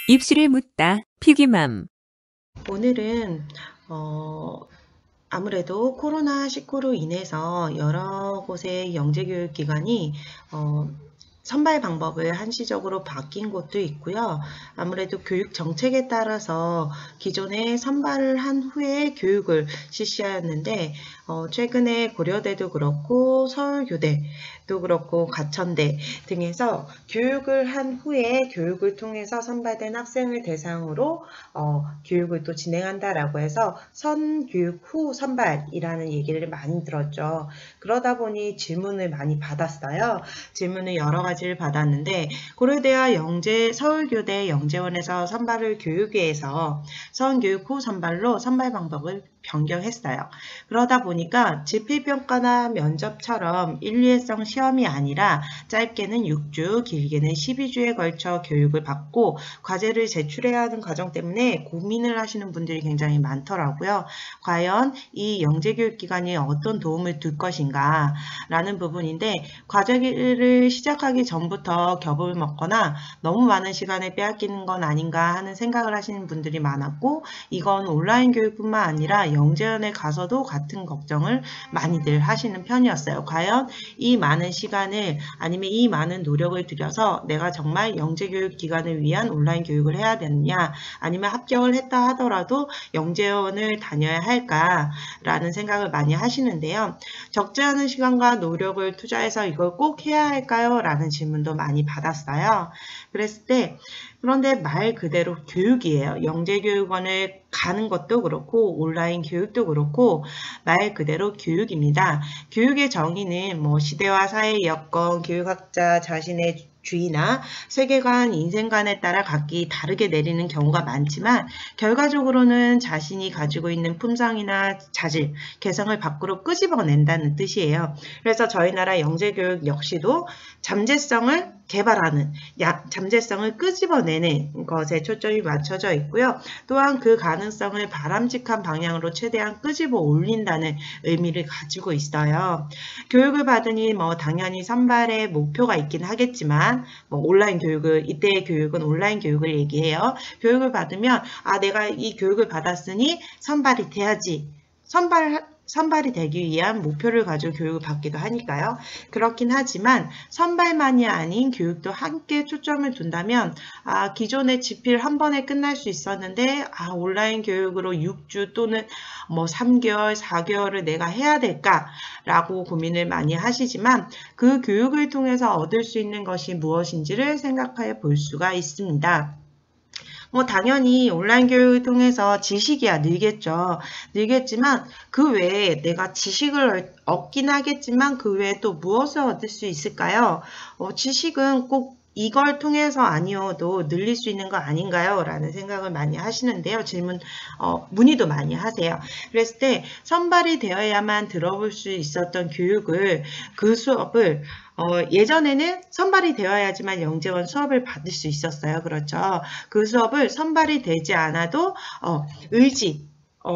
입술을 묻다 피기맘. 오늘은 아무래도 코로나19로 인해서 여러 곳의 영재교육기관이 선발 방법을 한시적으로 바뀐 곳도 있고요. 아무래도 교육 정책에 따라서 기존에 선발을 한 후에 교육을 실시하였는데 최근에 고려대도 그렇고 서울교대도 그렇고 가천대 등에서 교육을 한 후에 교육을 통해서 선발된 학생을 대상으로 교육을 또 진행한다라고 해서 선교육 후 선발이라는 얘기를 많이 들었죠. 그러다 보니 질문을 많이 받았어요. 질문을 여러 가지를 받았는데 고려대와 서울교대 영재원에서 선발을 교육위해서 선교육 후 선발로 선발 방법을 변경했어요. 그러다 보니까 지필평가나 면접처럼 일회성 시험이 아니라 짧게는 6주, 길게는 12주에 걸쳐 교육을 받고 과제를 제출해야 하는 과정 때문에 고민을 하시는 분들이 굉장히 많더라고요. 과연 이 영재교육기관이 어떤 도움을 줄 것인가 라는 부분인데 과제를 시작하기 전부터 겹을 먹거나 너무 많은 시간을 빼앗기는 건 아닌가 하는 생각을 하시는 분들이 많았고 이건 온라인 교육뿐만 아니라 영재원에 가서도 같은 걱정을 많이들 하시는 편이었어요. 과연 이 많은 시간을 아니면 이 많은 노력을 들여서 내가 정말 영재교육 기관을 위한 온라인 교육을 해야 되느냐 아니면 합격을 했다 하더라도 영재원을 다녀야 할까라는 생각을 많이 하시는데요. 적지 않은 시간과 노력을 투자해서 이걸 꼭 해야 할까요? 라는 질문도 많이 받았어요. 그랬을 때 그런데 말 그대로 교육이에요. 영재교육원을 가는 것도 그렇고 온라인 교육도 그렇고 말 그대로 교육입니다. 교육의 정의는 시대와 사회의 여건, 교육학자 자신의 주의나 세계관, 인생관에 따라 각기 다르게 내리는 경우가 많지만 결과적으로는 자신이 가지고 있는 품성이나 자질, 개성을 밖으로 끄집어낸다는 뜻이에요. 그래서 저희 나라 영재교육 역시도 잠재성을 개발하는, 잠재성을 끄집어내는 것에 초점이 맞춰져 있고요. 또한 그 가능성을 바람직한 방향으로 최대한 끄집어 올린다는 의미를 가지고 있어요. 교육을 받으니 당연히 선발의 목표가 있긴 하겠지만 온라인 교육을 이때의 교육은 온라인 교육을 얘기해요. 교육을 받으면 내가 이 교육을 받았으니 선발이 돼야지. 선발이 되기 위한 목표를 가지고 교육을 받기도 하니까요. 그렇긴 하지만 선발만이 아닌 교육도 함께 초점을 둔다면 기존의 지필 한 번에 끝날 수 있었는데 온라인 교육으로 6주 또는 3개월, 4개월을 내가 해야 될까라고 고민을 많이 하시지만 그 교육을 통해서 얻을 수 있는 것이 무엇인지를 생각해 볼 수가 있습니다. 당연히 온라인 교육을 통해서 지식이야 늘겠죠. 늘겠지만 그 외에 내가 지식을 얻긴 하겠지만 그 외에 또 무엇을 얻을 수 있을까요? 지식은 꼭 이걸 통해서 아니어도 늘릴 수 있는 거 아닌가요? 라는 생각을 많이 하시는데요. 문의도 많이 하세요. 그랬을 때 선발이 되어야만 들어볼 수 있었던 그 수업을 예전에는 선발이 되어야지만 영재원 수업을 받을 수 있었어요. 그렇죠. 그 수업을 선발이 되지 않아도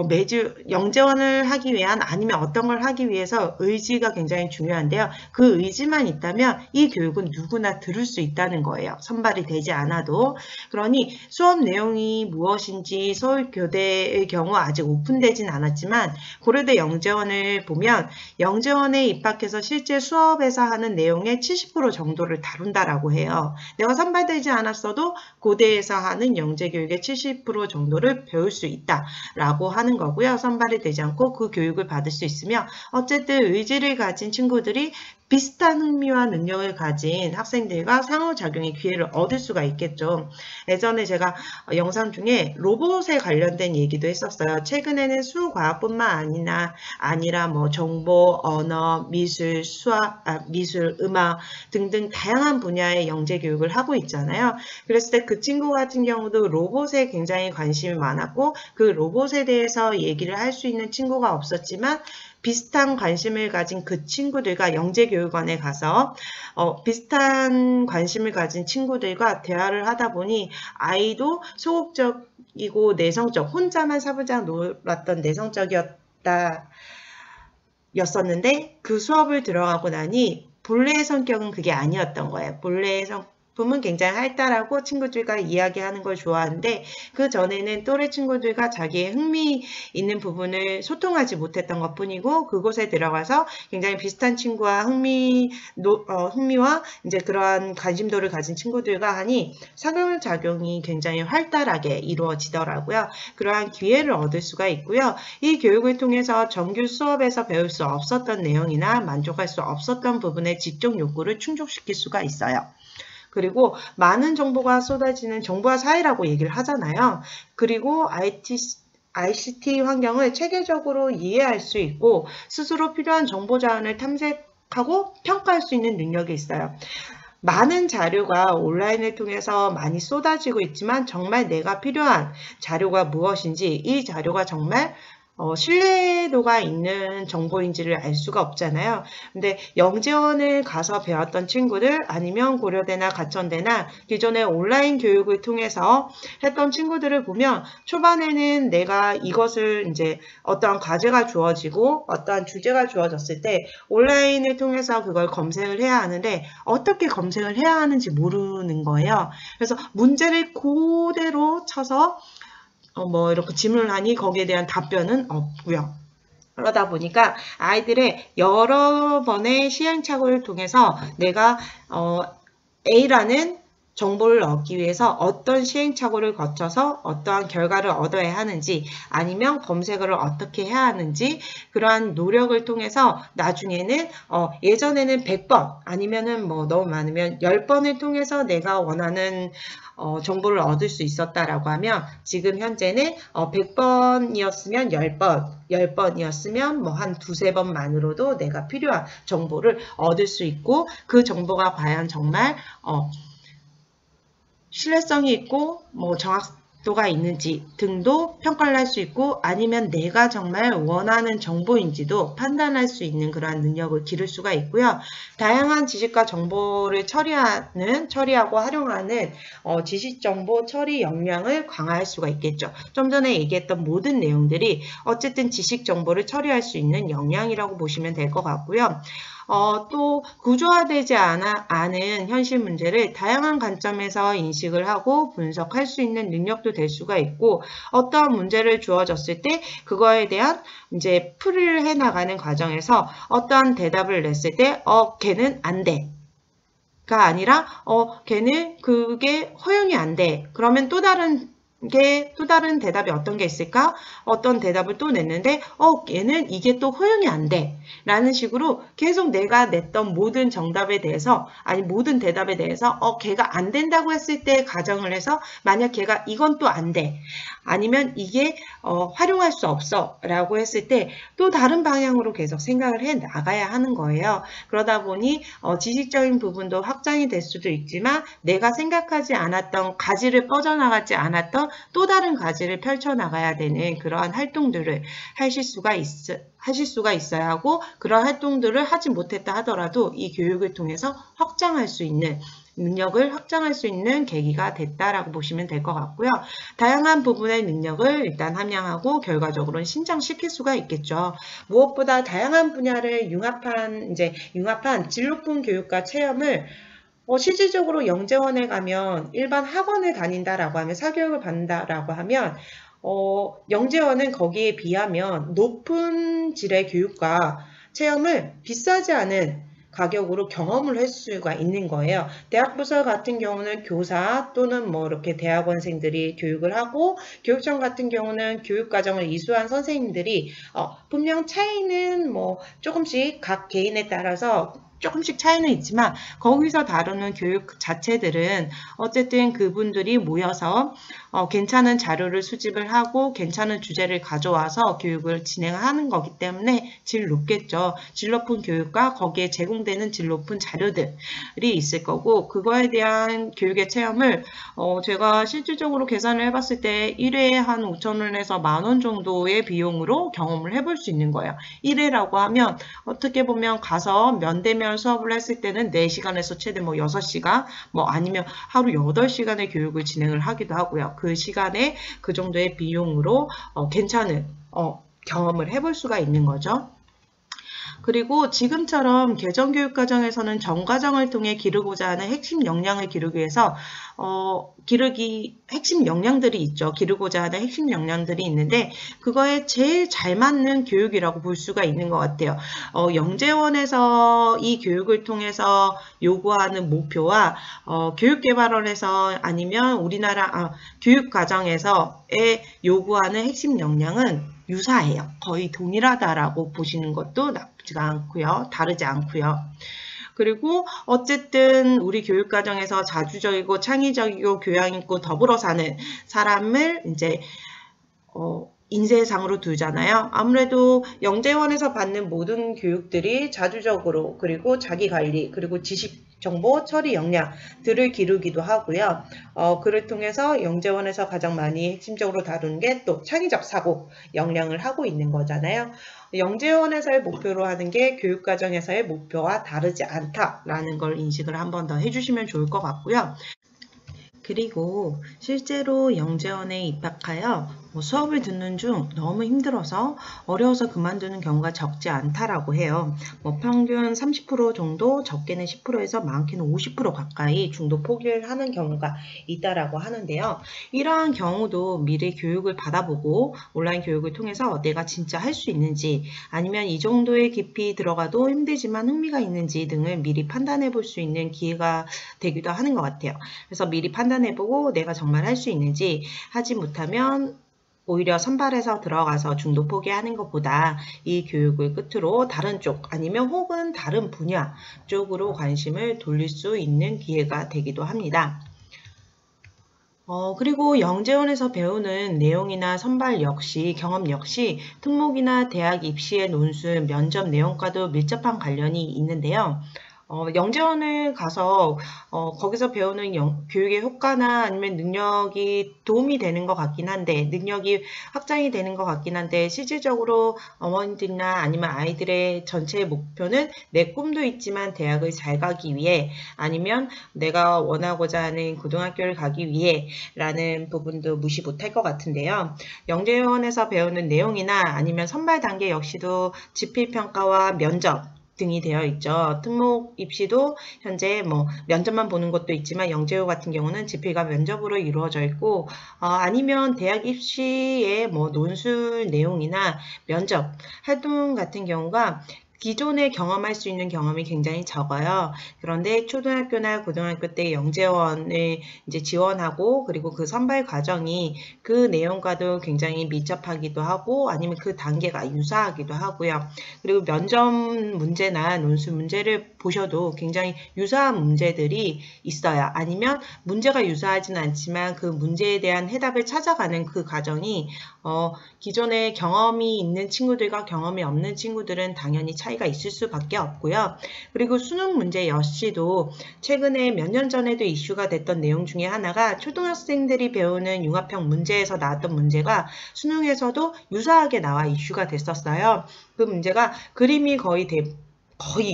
매주 영재원을 하기 위한 아니면 어떤 걸 하기 위해서 의지가 굉장히 중요한데요. 그 의지만 있다면 이 교육은 누구나 들을 수 있다는 거예요. 선발이 되지 않아도. 그러니 수업 내용이 무엇인지 서울교대의 경우 아직 오픈되진 않았지만 고려대 영재원을 보면 영재원에 입학해서 실제 수업에서 하는 내용의 70% 정도를 다룬다라고 해요. 내가 선발되지 않았어도 고대에서 하는 영재교육의 70% 정도를 배울 수 있다라고 하는 거고요. 선발이 되지 않고 그 교육을 받을 수 있으며 어쨌든 의지를 가진 친구들이 비슷한 흥미와 능력을 가진 학생들과 상호작용의 기회를 얻을 수가 있겠죠. 예전에 제가 영상 중에 로봇에 관련된 얘기도 했었어요. 최근에는 수과학뿐만 아니라 정보, 언어, 미술, 수학, 미술, 음악 등등 다양한 분야의 영재교육을 하고 있잖아요. 그랬을 때 그 친구 같은 경우도 로봇에 굉장히 관심이 많았고 그 로봇에 대해서 얘기를 할 수 있는 친구가 없었지만 비슷한 관심을 가진 그 친구들과 영재교육원에 가서 비슷한 관심을 가진 친구들과 대화를 하다 보니 아이도 소극적이고 내성적, 혼자만 사부작 놀았던 였었는데 그 수업을 들어가고 나니 본래의 성격은 그게 아니었던 거예요. 본래의 부분 굉장히 활달하고 친구들과 이야기하는 걸 좋아하는데 그 전에는 또래 친구들과 자기의 흥미 있는 부분을 소통하지 못했던 것 뿐이고 그곳에 들어가서 굉장히 비슷한 친구와 흥미와 이제 그러한 관심도를 가진 친구들과 하니 상호작용이 굉장히 활달하게 이루어지더라고요. 그러한 기회를 얻을 수가 있고요. 이 교육을 통해서 정규 수업에서 배울 수 없었던 내용이나 만족할 수 없었던 부분의 지적 욕구를 충족시킬 수가 있어요. 그리고 많은 정보가 쏟아지는 정보화 사회라고 얘기를 하잖아요. 그리고 ICT 환경을 체계적으로 이해할 수 있고 스스로 필요한 정보 자원을 탐색하고 평가할 수 있는 능력이 있어요. 많은 자료가 온라인을 통해서 많이 쏟아지고 있지만 정말 내가 필요한 자료가 무엇인지 이 자료가 정말 신뢰도가 있는 정보인지를 알 수가 없잖아요. 근데 영재원을 가서 배웠던 친구들 아니면 고려대나 가천대나 기존의 온라인 교육을 통해서 했던 친구들을 보면 초반에는 내가 이것을 이제 어떠한 과제가 주어지고 어떠한 주제가 주어졌을 때 온라인을 통해서 그걸 검색을 해야 하는데 어떻게 검색을 해야 하는지 모르는 거예요. 그래서 문제를 그대로 쳐서 이렇게 질문을 하니 거기에 대한 답변은 없고요. 그러다 보니까 아이들의 여러 번의 시행착오를 통해서 내가 A라는 정보를 얻기 위해서 어떤 시행착오를 거쳐서 어떠한 결과를 얻어야 하는지 아니면 검색을 어떻게 해야 하는지 그러한 노력을 통해서 나중에는 예전에는 100번 아니면은 너무 많으면 10번을 통해서 내가 원하는 정보를 얻을 수 있었다라고 하면 지금 현재는 100번이었으면 10번, 10번이었으면 한 두세 번만으로도 내가 필요한 정보를 얻을 수 있고 그 정보가 과연 정말 신뢰성이 있고 정확도가 있는지 등도 평가를 할 수 있고 아니면 내가 정말 원하는 정보인지도 판단할 수 있는 그러한 능력을 기를 수가 있고요. 다양한 지식과 정보를 처리하고 활용하는 지식정보 처리 역량을 강화할 수가 있겠죠. 좀 전에 얘기했던 모든 내용들이 어쨌든 지식정보를 처리할 수 있는 역량이라고 보시면 될 것 같고요. 또 구조화되지 않은 현실 문제를 다양한 관점에서 인식을 하고 분석할 수 있는 능력도 될 수가 있고 어떠한 문제를 주어졌을 때 그거에 대한 이제 풀이를 해나가는 과정에서 어떠한 대답을 냈을 때 걔는 안 돼. 가 아니라 걔는 그게 허용이 안 돼. 그러면 또 다른 대답이 어떤 게 있을까? 어떤 대답을 또 냈는데 얘는 이게 또 허용이 안 돼. 라는 식으로 계속 내가 냈던 모든 정답에 대해서 모든 대답에 대해서 걔가 안 된다고 했을 때 가정을 해서 만약 걔가 이건 또 안 돼. 아니면 이게 활용할 수 없어 라고 했을 때 또 다른 방향으로 계속 생각을 해 나가야 하는 거예요. 그러다 보니 지식적인 부분도 확장이 될 수도 있지만 내가 생각하지 않았던 가지를 뻗어나가지 않았던 또 다른 가지를 펼쳐나가야 되는 그러한 활동들을 하실 수가 있어야 하고 그런 활동들을 하지 못했다 하더라도 이 교육을 통해서 확장할 수 있는 능력을 확장할 수 있는 계기가 됐다라고 보시면 될 것 같고요. 다양한 부분의 능력을 일단 함양하고 결과적으로는 신장시킬 수가 있겠죠. 무엇보다 다양한 분야를 융합한 질 높은 교육과 체험을 실질적으로 영재원에 가면 일반 학원을 다닌다라고 하면 사교육을 받는다라고 하면 영재원은 거기에 비하면 높은 질의 교육과 체험을 비싸지 않은 가격으로 경험을 할 수가 있는 거예요. 대학부설 같은 경우는 교사 또는 이렇게 대학원생들이 교육을 하고 교육청 같은 경우는 교육과정을 이수한 선생님들이 분명 차이는 조금씩 각 개인에 따라서 조금씩 차이는 있지만 거기서 다루는 교육 자체들은 어쨌든 그분들이 모여서 괜찮은 자료를 수집을 하고 괜찮은 주제를 가져와서 교육을 진행하는 거기 때문에 질 높겠죠. 질 높은 교육과 거기에 제공되는 질 높은 자료들이 있을 거고 그거에 대한 교육의 체험을 제가 실질적으로 계산을 해봤을 때 1회에 한 5,000원에서 10,000원 정도의 비용으로 경험을 해볼 수 있는 거예요. 1회라고 하면 어떻게 보면 가서 면대면 수업을 했을 때는 4시간에서 최대 6시간 아니면 하루 8시간의 교육을 진행을 하기도 하고요. 그 시간에 그 정도의 비용으로 괜찮은 경험을 해볼 수가 있는 거죠. 그리고 지금처럼 개정교육과정에서는 전과정을 통해 기르고자 하는 핵심 역량을 기르기 위해서 핵심 역량들이 있죠. 기르고자 하는 핵심 역량들이 있는데 그거에 제일 잘 맞는 교육이라고 볼 수가 있는 것 같아요. 영재원에서 이 교육을 통해서 요구하는 목표와 교육개발원에서 아니면 우리나라 교육과정에서의 요구하는 핵심 역량은 유사해요. 거의 동일하다라고 보시는 것도 나쁘지가 않고요. 다르지 않고요. 그리고 어쨌든 우리 교육과정에서 자주적이고 창의적이고 교양 있고 더불어 사는 사람을 이제 인재상으로 두잖아요. 아무래도 영재원에서 받는 모든 교육들이 자주적으로 그리고 자기관리 그리고 지식 정보 처리 역량들을 기르기도 하고요. 그를 통해서 영재원에서 가장 많이 핵심적으로 다루는 게 또 창의적 사고 역량을 하고 있는 거잖아요. 영재원에서의 목표로 하는 게 교육과정에서의 목표와 다르지 않다라는 걸 인식을 한 번 더 해주시면 좋을 것 같고요. 그리고 실제로 영재원에 입학하여 수업을 듣는 중 너무 힘들어서 어려워서 그만두는 경우가 적지 않다라고 해요. 평균 30% 정도, 적게는 10%에서 많게는 50% 가까이 중도 포기를 하는 경우가 있다라고 하는데요. 이러한 경우도 미리 교육을 받아보고 온라인 교육을 통해서 내가 진짜 할 수 있는지 아니면 이 정도의 깊이 들어가도 힘들지만 흥미가 있는지 등을 미리 판단해 볼 수 있는 기회가 되기도 하는 것 같아요. 그래서 미리 판단해보고 내가 정말 할 수 있는지 하지 못하면 오히려 선발해서 들어가서 중도 포기하는 것보다 이 교육을 끝으로 다른 쪽 아니면 혹은 다른 분야 쪽으로 관심을 돌릴 수 있는 기회가 되기도 합니다. 그리고 영재원에서 배우는 내용이나 선발 역시 경험 역시 특목이나 대학 입시의 논술, 면접 내용과도 밀접한 관련이 있는데요. 영재원을 가서 거기서 배우는 교육의 효과나 아니면 능력이 도움이 되는 것 같긴 한데 능력이 확장이 되는 것 같긴 한데 실질적으로 어머니들이나 아니면 아이들의 전체의 목표는 내 꿈도 있지만 대학을 잘 가기 위해 아니면 내가 원하고자 하는 고등학교를 가기 위해 라는 부분도 무시 못할 것 같은데요. 영재원에서 배우는 내용이나 아니면 선발 단계 역시도 지필평가와 면접 등이 되어 있죠. 특목 입시도 현재 면접만 보는 것도 있지만 영재호 같은 경우는 지필과 면접으로 이루어져 있고 아니면 대학 입시의 논술 내용이나 면접 활동 같은 경우가 기존에 경험할 수 있는 경험이 굉장히 적어요. 그런데 초등학교나 고등학교 때 영재원을 이제 지원하고 그리고 그 선발 과정이 그 내용과도 굉장히 밀접하기도 하고 아니면 그 단계가 유사하기도 하고요. 그리고 면접 문제나 논술 문제를 보셔도 굉장히 유사한 문제들이 있어요. 아니면 문제가 유사하진 않지만 그 문제에 대한 해답을 찾아가는 그 과정이 기존에 경험이 있는 친구들과 경험이 없는 친구들은 당연히 차이가 있을 수밖에 없고요. 그리고 수능 문제 역시도 최근에 몇 년 전에도 이슈가 됐던 내용 중에 하나가 초등학생들이 배우는 융합형 문제에서 나왔던 문제가 수능에서도 유사하게 나와 이슈가 됐었어요. 그 문제가 그림이 거의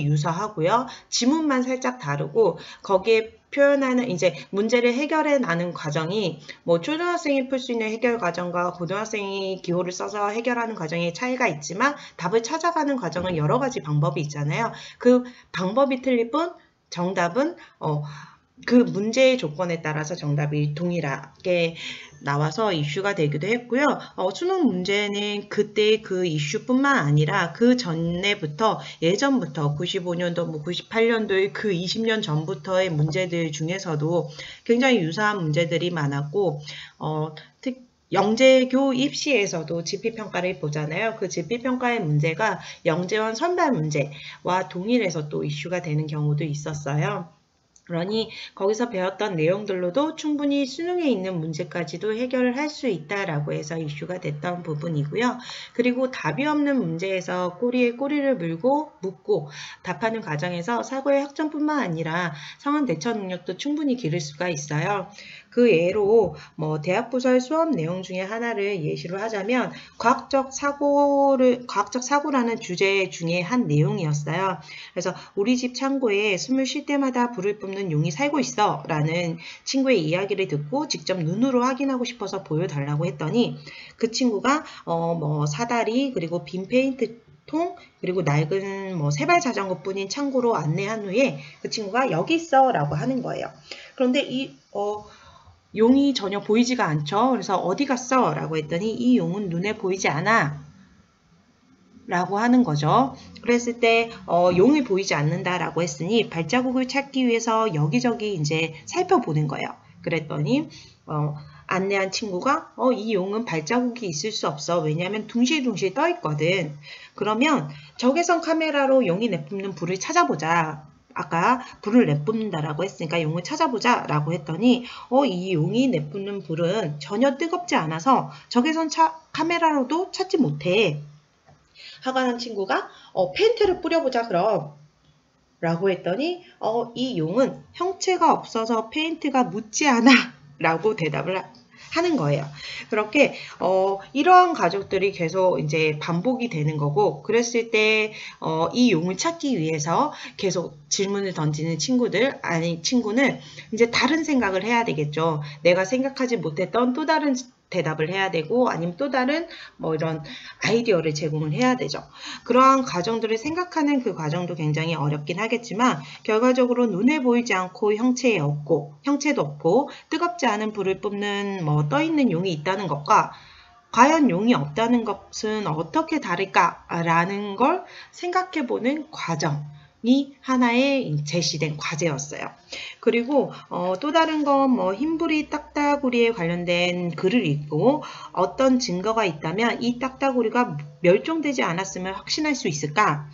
유사하고요. 지문만 살짝 다르고 거기에 표현하는 이제 문제를 해결해 나는 과정이 초등학생이 풀 수 있는 해결 과정과 고등학생이 기호를 써서 해결하는 과정의 차이가 있지만 답을 찾아가는 과정은 여러 가지 방법이 있잖아요. 그 방법이 틀릴 뿐 정답은 그 문제의 조건에 따라서 정답이 동일하게 나와서 이슈가 되기도 했고요. 수능 문제는 그때 그 이슈뿐만 아니라 그 전에부터 예전부터 95년도, 98년도의 그 20년 전부터의 문제들 중에서도 굉장히 유사한 문제들이 많았고 영재교 입시에서도 지필평가를 보잖아요. 그 지필평가의 문제가 영재원 선발 문제와 동일해서 또 이슈가 되는 경우도 있었어요. 그러니 거기서 배웠던 내용들로도 충분히 수능에 있는 문제까지도 해결을 할 수 있다라고 해서 이슈가 됐던 부분이고요. 그리고 답이 없는 문제에서 꼬리에 꼬리를 물고 묻고 답하는 과정에서 사고의 학점뿐만 아니라 상황 대처 능력도 충분히 기를 수가 있어요. 그 예로 대학부설 수업 내용 중에 하나를 예시로 하자면 과학적 사고라는 주제 중에 한 내용이었어요. 그래서 우리 집 창고에 숨을 쉴 때마다 불을 뿜는 용이 살고 있어 라는 친구의 이야기를 듣고 직접 눈으로 확인하고 싶어서 보여달라고 했더니 그 친구가 사다리 그리고 빈 페인트 통, 그리고 낡은 뭐 세발 자전거뿐인 창고로 안내한 후에 그 친구가 여기 있어 라고 하는 거예요. 그런데 용이 전혀 보이지가 않죠. 그래서 어디 갔어? 라고 했더니 이 용은 눈에 보이지 않아 라고 하는 거죠. 그랬을 때 용이 보이지 않는다 라고 했으니 발자국을 찾기 위해서 여기저기 이제 살펴보는 거예요. 그랬더니 안내한 친구가 이 용은 발자국이 있을 수 없어. 왜냐하면 둥실둥실 떠 있거든. 그러면 적외선 카메라로 용이 내뿜는 불을 찾아보자. 아까 불을 내뿜는다라고 했으니까 용을 찾아보자 라고 했더니 이 용이 내뿜는 불은 전혀 뜨겁지 않아서 적외선 카메라로도 찾지 못해. 화가 난 친구가 페인트를 뿌려보자 그럼 라고 했더니 이 용은 형체가 없어서 페인트가 묻지 않아 라고 대답을 하는 거예요. 그렇게 이러한 가족들이 계속 이제 반복이 되는 거고, 그랬을 때 이 용을 찾기 위해서 계속 질문을 던지는 친구는 이제 다른 생각을 해야 되겠죠. 내가 생각하지 못했던 또 다른 대답을 해야 되고, 아니면 또 다른 뭐 이런 아이디어를 제공을 해야 되죠. 그러한 과정들을 생각하는 그 과정도 굉장히 어렵긴 하겠지만, 결과적으로 눈에 보이지 않고 형체도 없고 뜨겁지 않은 불을 뿜는 뭐 떠있는 용이 있다는 것과 과연 용이 없다는 것은 어떻게 다를까라는 걸 생각해보는 과정이 하나의 제시된 과제였어요. 그리고 또 다른 건 뭐 흰불이 딱따구리에 관련된 글을 읽고 어떤 증거가 있다면 이 딱따구리가 멸종되지 않았음을 확신할 수 있을까?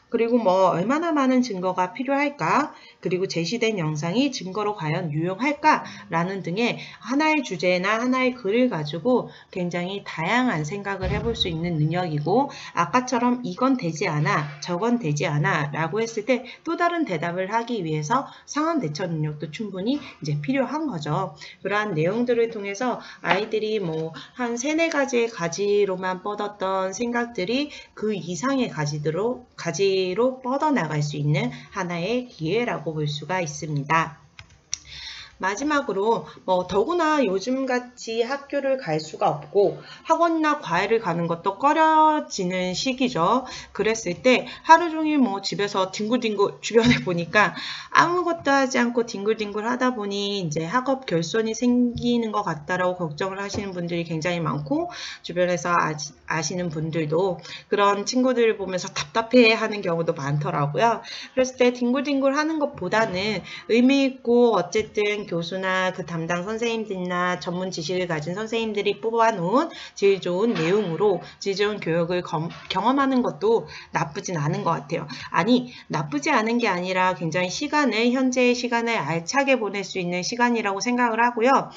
그리고 뭐 얼마나 많은 증거가 필요할까? 그리고 제시된 영상이 증거로 과연 유용할까? 라는 등의 하나의 주제나 하나의 글을 가지고 굉장히 다양한 생각을 해볼 수 있는 능력이고, 아까처럼 이건 되지 않아, 저건 되지 않아 라고 했을 때 또 다른 대답을 하기 위해서 상황 대처 능력도 충분히 이제 필요한 거죠. 그러한 내용들을 통해서 아이들이 뭐 한 3-4가지의 가지로만 뻗었던 생각들이 그 이상의 가지로 뻗어나갈 수 있는 하나의 기회라고 볼 수가 있습니다. 마지막으로 더구나 요즘같이 학교를 갈 수가 없고 학원이나 과외를 가는 것도 꺼려지는 시기죠. 그랬을 때 하루 종일 집에서 뒹굴뒹굴 주변에 보니까 아무것도 하지 않고 뒹굴뒹굴 하다 보니 이제 학업 결손이 생기는 것 같다라고 걱정을 하시는 분들이 굉장히 많고, 주변에서 아시는 분들도 그런 친구들을 보면서 답답해하는 경우도 많더라고요. 그랬을 때 뒹굴뒹굴 하는 것보다는 의미 있고 어쨌든 교수나 그 담당 선생님들이나 전문 지식을 가진 선생님들이 뽑아놓은 질 좋은 내용으로 질 좋은 교육을 경험하는 것도 나쁘진 않은 것 같아요. 아니, 나쁘지 않은 게 아니라 굉장히 현재의 시간을 알차게 보낼 수 있는 시간이라고 생각을 하고요.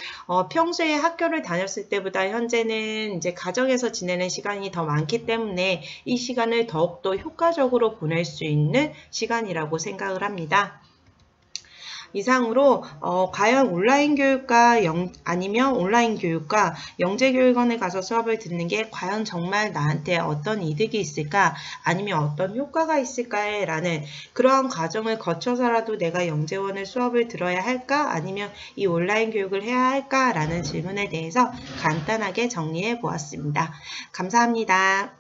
평소에 학교를 다녔을 때보다 현재는 이제 가정에서 지내는 시간이 더 많기 때문에 이 시간을 더욱더 효과적으로 보낼 수 있는 시간이라고 생각을 합니다. 이상으로 과연 온라인 교육과 아니면 온라인 교육과 영재교육원에 가서 수업을 듣는 게 과연 정말 나한테 어떤 이득이 있을까, 아니면 어떤 효과가 있을까에 라는 그러한 과정을 거쳐서라도 내가 영재원을 수업을 들어야 할까, 아니면 이 온라인 교육을 해야 할까 라는 질문에 대해서 간단하게 정리해 보았습니다. 감사합니다.